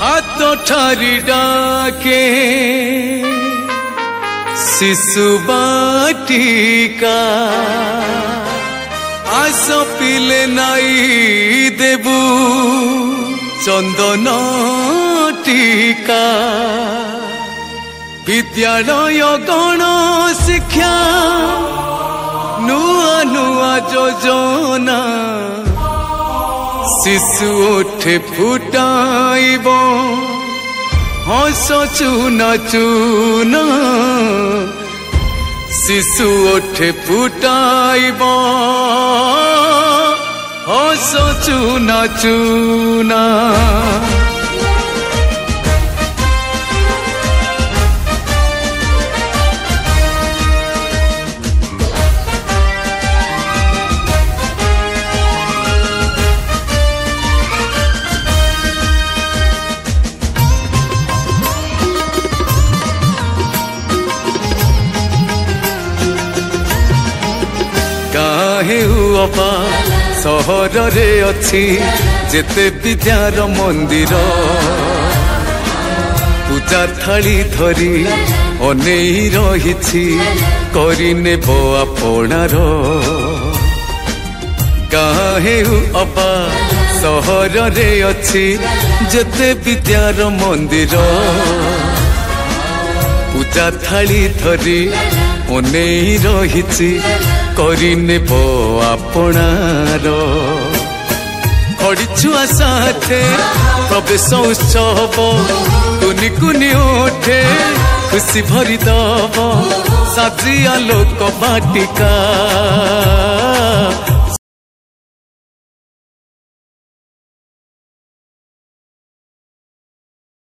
हाथ ठारी डाके शिशु बाटिका आस पिले नाई देबू चंदन टीका विद्यालय गण शिक्षा नुआ नुआ योजना शिशु उठे फुटाइब हस चून चून शिशु उठे फुटाइब हस चून चून अबा सहर रे अच्छी जेते विद्यार मंदिर पूजा थाली धरी अनेई रही करिने आपणार गाहे अबा सहर रे अच्छी जेते विद्यार मंदिर पूजा थाली धरी अनेई रही करिने आपणार खड़ी छुआ साथे प्रवेश उत्सव कुनी कुनी उठे खुशी भरी दब साजिया लोक बाटिका